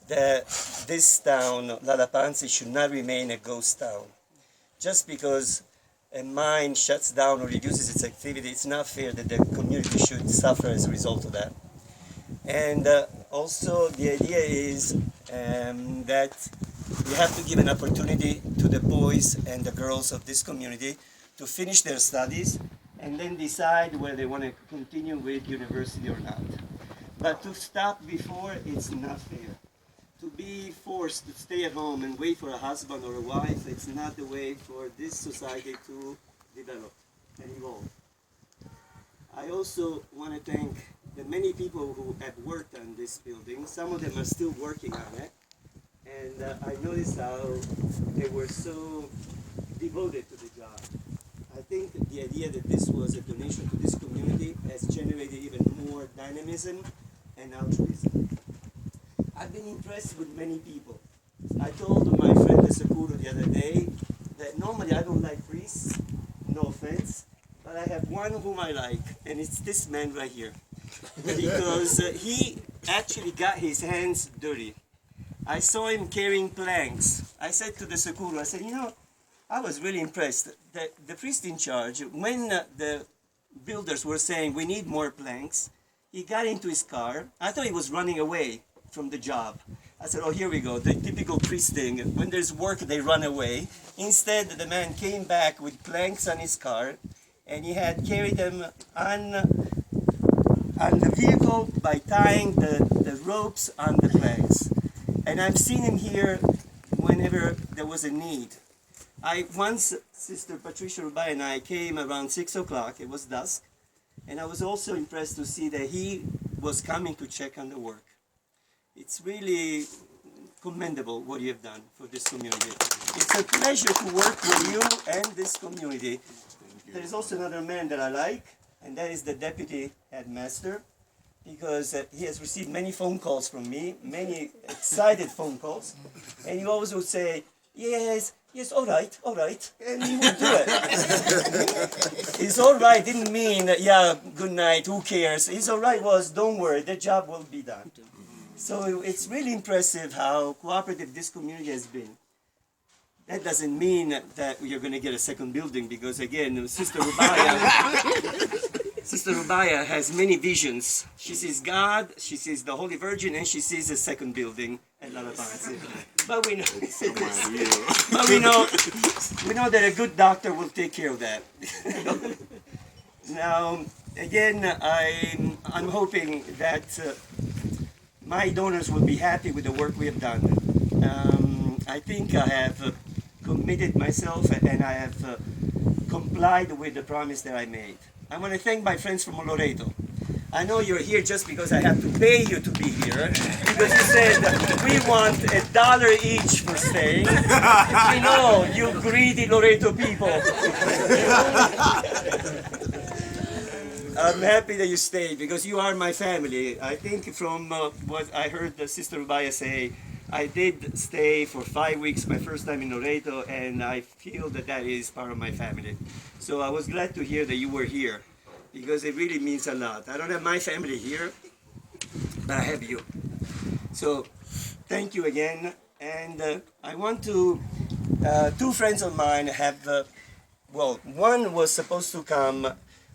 that this town, Lalapanzi, should not remain a ghost town. Just because a mine shuts down or reduces its activity, it's not fair that the community should suffer as a result of that. And also the idea is that we have to give an opportunity to the boys and the girls of this community to finish their studies and then decide whether they want to continue with university or not. But to stop before, it's not fair. To be forced to stay at home and wait for a husband or a wife, it's not the way for this society to develop and evolve. I also want to thank the many people who have worked on this building. Some of them are still working on it. And I noticed how they were so devoted to the job. I think the idea that this was a donation to this community has generated even more dynamism and altruism. I've been impressed with many people. I told my friend the Sakura the other day that normally I don't like priests, no offense, but I have one whom I like, and it's this man right here. Because he actually got his hands dirty. I saw him carrying planks. I said to the Sakura, I said, you know, I was really impressed that the priest in charge, when the builders were saying we need more planks, he got into his car. I thought he was running away from the job. I said, oh, here we go, the typical priest thing. When there's work, they run away. Instead, the man came back with planks on his car, and he had carried them on the vehicle by tying the ropes on the planks. And I've seen him here whenever there was a need. Once, Sister Patricia Rubai and I came around 6 o'clock, it was dusk, and I was also impressed to see that he was coming to check on the work. It's really commendable what you have done for this community. It's a pleasure to work with you and this community. There is also another man that I like, and that is the deputy headmaster, because he has received many phone calls from me, many excited phone calls, and he always would say, yes, all right, and he would do it. It's all right didn't mean, yeah, good night, who cares? It's all right was, don't worry, the job will be done. So it's really impressive how cooperative this community has been. That doesn't mean that you're going to get a second building, because again, Sister Rubaya has many visions. She sees God, she sees the Holy Virgin, and she sees a second building at Lalapanzi. But we know that a good doctor will take care of that. Now, again, I'm hoping that my donors will be happy with the work we have done. I think I have committed myself and I have complied with the promise that I made. I want to thank my friends from Loreto. I know you're here just because I have to pay you to be here, because you said we want $1 each for staying. You know, you greedy Loreto people. I'm happy that you stayed, because you are my family. I think from what I heard the Sister Rubaya say, I did stay for 5 weeks my first time in Loreto, and I feel that that is part of my family. So I was glad to hear that you were here, because it really means a lot. I don't have my family here, but I have you. So thank you again. And I want to, two friends of mine have, well, one was supposed to come,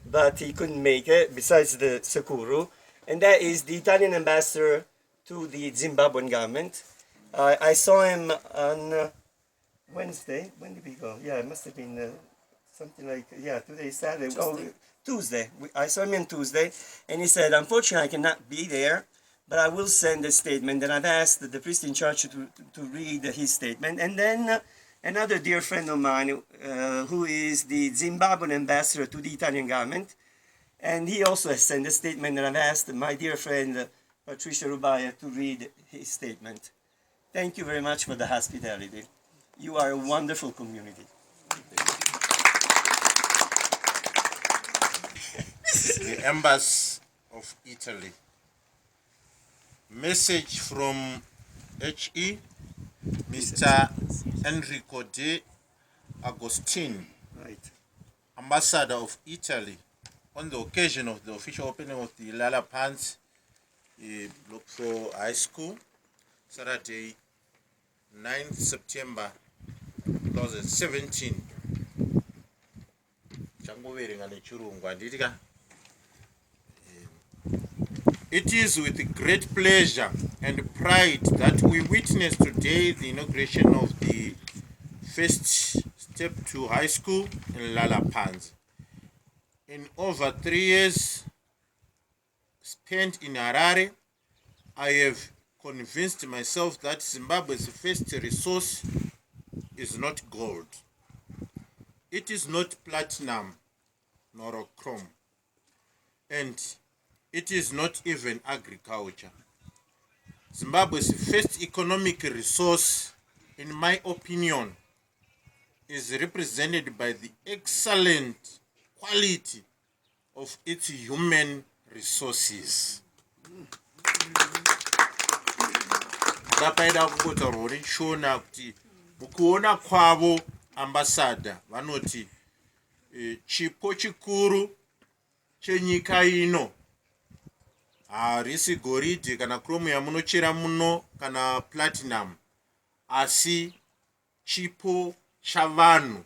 but he couldn't make it, besides the Sakuru, and that is the Italian ambassador to the Zimbabwean government. I saw him on Wednesday. When did we go? Yeah, it must have been something like, yeah, today is Saturday. Oh, Tuesday. I saw him on Tuesday, and he said, unfortunately, I cannot be there, but I will send a statement. And I've asked the priest in charge to read his statement. And then another dear friend of mine, who is the Zimbabwean ambassador to the Italian government, and he also has sent a statement, and I've asked my dear friend Patricia Rubaya to read his statement. Thank you very much for the hospitality. You are a wonderful community. The Embassy of Italy. Message from HE, Mr. Enrico De Agostini, Right. Ambassador of Italy, on the occasion of the official opening of the Lalapanzi Block 4 High School. Saturday, 9th September 2017. It is with great pleasure and pride that we witness today the inauguration of the first step to high school in Lalapanzi. In over 3 years spent in Harare, I have convinced myself that Zimbabwe's first resource is not gold. It is not platinum nor chrome. And it is not even agriculture. Zimbabwe's first economic resource, in my opinion, is represented by the excellent quality of its human resources. Ndapaida kungotaura kuti shona kuti mukuona kwavo ambassador vanoti chipo chikuru chenyika ino harisi goridhe kana chrome yamunochera muno kana platinum, asi chipo chavanhu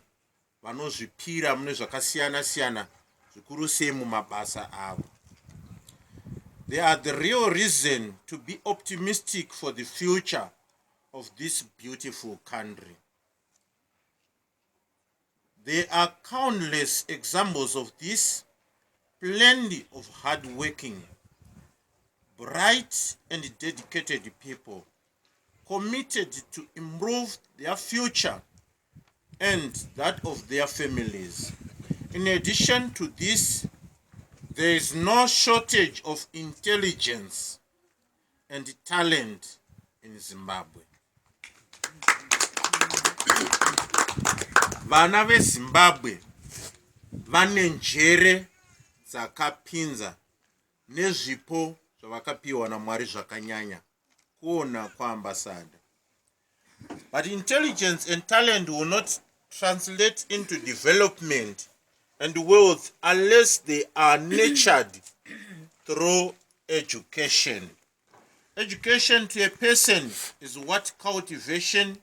vanozvipira mune zvakasiyana siyana, zvikuru sei mumabasa avo. They are the real reason to be optimistic for the future of this beautiful country. There are countless examples of this, plenty of hard-working, bright and dedicated people committed to improve their future and that of their families. In addition to this, there is no shortage of intelligence and talent in Zimbabwe. Vana veZimbabwe vane njere dzakapinza nezvipo zvavakapiwa naMwari zvakanyanya kuona kwaambassador. But intelligence and talent will not translate into development and wealth unless they are nurtured through education. Education to a person is what cultivation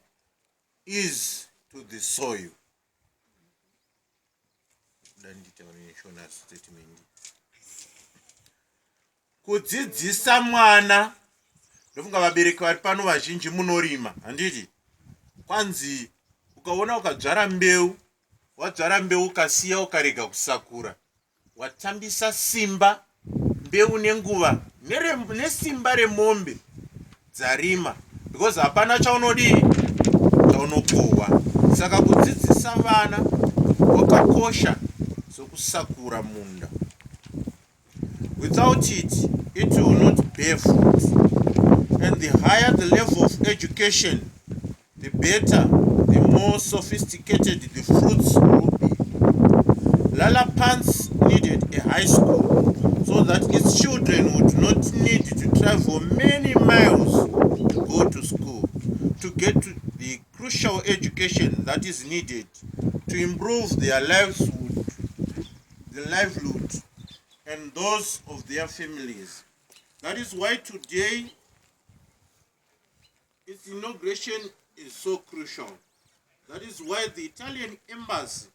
is to the soil. Kudzidzisa mwana, ndofunga vabereki vari pano vazhinji munorima, handiti? Kwanzi ukaona ukadzvara mbeu, wadzvara mbeu ukasiya ukarega kusakura, watambisa simba mbeu nenguva nesimba remombe dzarima, because hapana chaunodii chaunokohwa. Saka kudzidzisa vana kwakakosha sokusakura munda. Without it, it will not bear fruit. And the higher the level of education, the better, the more sophisticated the fruits will be. Lalapanzi needed a high school so that its children would not need to travel many miles to go to school to get to the crucial education that is needed to improve their livelihood and those of their families. That is why today its inauguration is so crucial. That is why the Italian embassy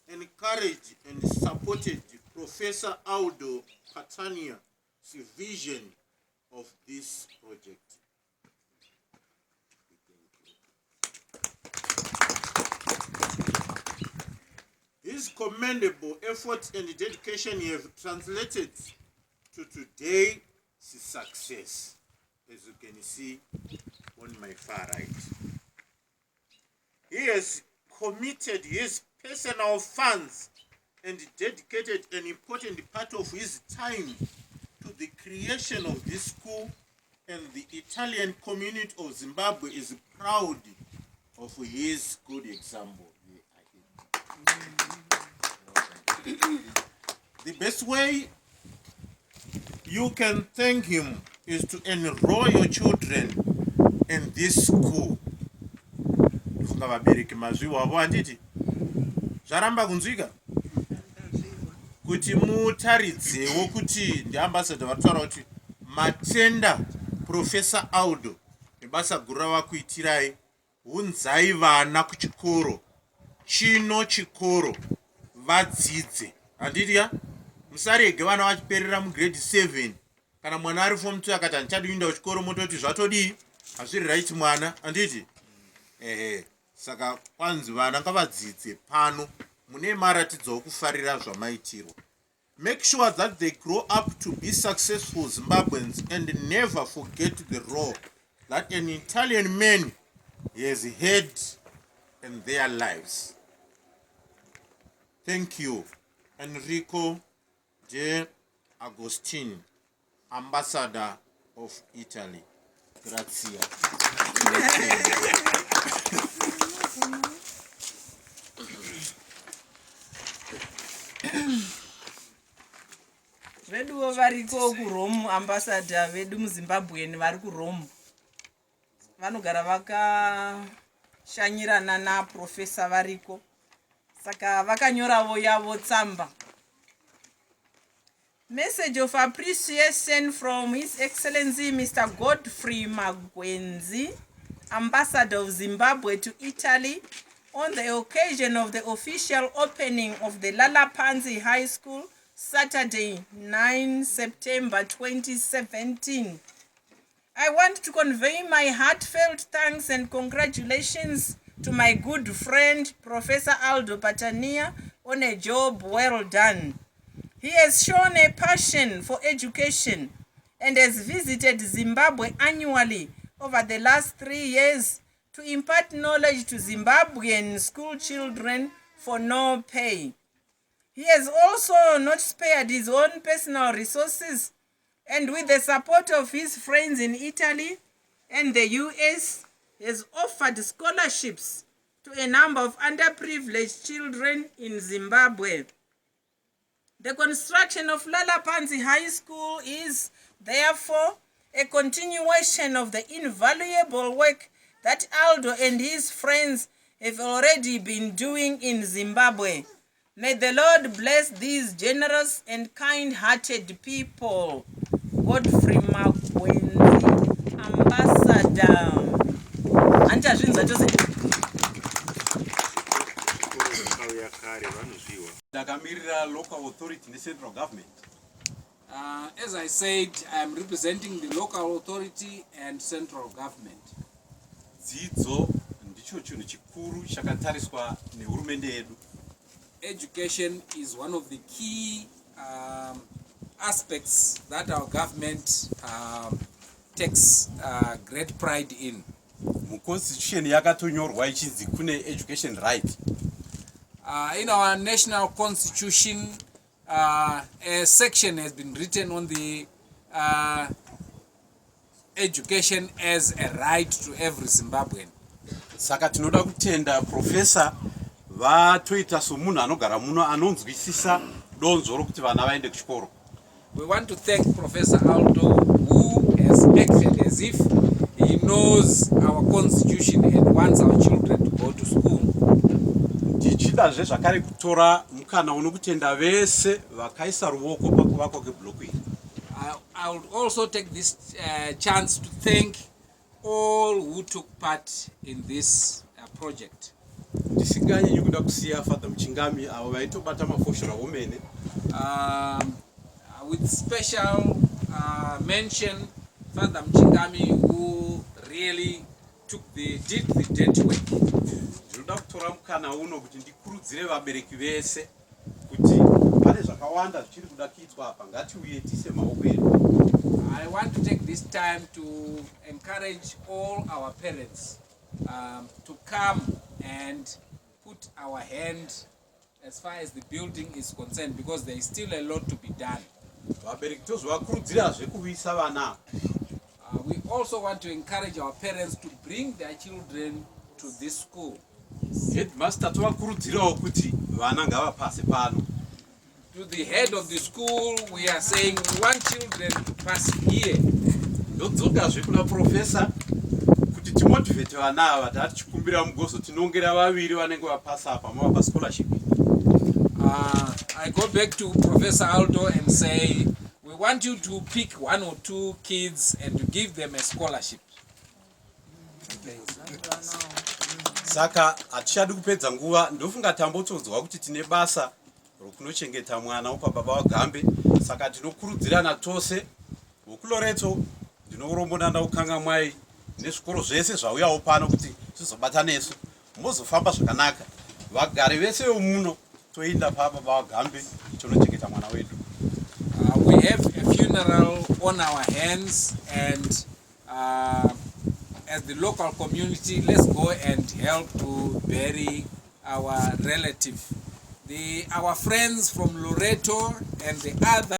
encouraged and supported Professor Aldo Catania's vision of this project. His commendable efforts and dedication have translated to today's success, as you can see on my far right. He has committed his personal funds and dedicated an important part of his time to the creation of this school, and the Italian community of Zimbabwe is proud of his good example. The best way you can thank him is to enroll your children in this school. Funga vabereki mazviwavo handiti zvaramba kunzwika kuti mutaridzewo kuti ndiambassador vari kutaura kuti matenda Professor Aldo basa guru ravakuitirai, unzai vana kuchikoro, chino chikoro vadzidze. Handiti ya? Musarege vana vachiperera mugrade 7 kana mwana ari form 2 akati handichadi kuenda kuchikoro mototi zvatodii hazviri right mwana. Handiti saka kwanzi vana ngavadzidze pano mune maratidzo okufarira zvamaitirwa. Make sure that they grow up to be successful Zimbabweans and never forget the role that an Italian man has had in their lives. Thank you. Enrico De Agostini, Ambassador of Italy. Grazie. veduwo variko kuRome, ambassador vedu muZimbabwe vari kuRome vanogara vakashanyirana naprofesa variko, saka vakanyoravo yavo tsamba. Message of appreciation from His Excellency Mr. Godfrey Magwenzi, Ambassador of Zimbabwe to Italy, on the occasion of the official opening of the Lalapanzi High School, Saturday, 9 September 2017. I want to convey my heartfelt thanks and congratulations to my good friend, Professor Aldo Patania, on a job well done. He has shown a passion for education and has visited Zimbabwe annually over the last 3 years to impart knowledge to Zimbabwean school children for no pay. He has also not spared his own personal resources, and with the support of his friends in Italy and the US, has offered scholarships to a number of underprivileged children in Zimbabwe. The construction of Lalapanzi High School is, therefore, a continuation of the invaluable work that Aldo and his friends have already been doing in Zimbabwe. May the Lord bless these generous and kind-hearted people. Godfrey Magwenzi, Ambassador. Ndakamirira local authority and central government. As I said, I am representing the local authority and central government. Dzidzo ndicho chinhu chikuru chakatariswa nehurumende yedu. Education is one of the key aspects that our government takes great pride in. Muconstitution yakatonyorwa ichinzi kune education right. In our national constitution, a section has been written on the education as a right to every Zimbabwean. Saka tinoda kutenda professor vatoita somunhu anogara muno anonzwisisa donzo rokuti vana vaende kuchikoro. We want to thank Professor Aldo, who has acted as if he knows our constitution and wants our children to go to school. Ndichidazve zvakare kutora mukana unokutenda vese vakaisa ruoko pakuvakwa kwebhuloku iri. I would also take this chance to thank all who took part in this project. Ndisinganyanyi kuda kusiya Father Muchingami avo vaitobata mafoshora omene. With special mention, Father Muchingami, who really did the dirty work. Ndinoda kutora mukana uno kuti ndikurudzire vabereki vese kuti pane zvakawanda zvichiri kuda kuitwa apa, ngatiuye tiise maoko edu. I want to take this time to encourage all our parents to come and put our hand as far as the building is concerned, because there is still a lot to be done. Vabereki tozovakurudzirazve kuuyisa vana. We also want to encourage our parents to bring their children to this school. Headmaster tovakurudzirawo kuti vana ngavapase pano. To the head of the school, we are saying we want children to pass here. Ndodzokazve kuna professor kuti timotivate vana ava tati chikumbira mugozo tinongera vaviri vanenge vapasa apa mavapa scholarship. I go back to Professor Aldo and say we want you to pick 1 or 2 kids and to give them a scholarship. saka hatichadi kupedza nguva. Ndofunga tambotodzwa kuti tine basa rokunochengeta mwana wapababa waGambe, saka tinokurudzirana tose. Vokuloreto ndinorombonana kukanga mwai nezvikoro zvese zvauyawo pano kuti tizobata nesu muzofamba zvakanaka. Vagari vese vemuno toenda pababa waGambe tonochengeta mwana wedu. We have a funeral on our hands, and as the local community, let's go and help to bury our relative. Our friends from Loreto and the other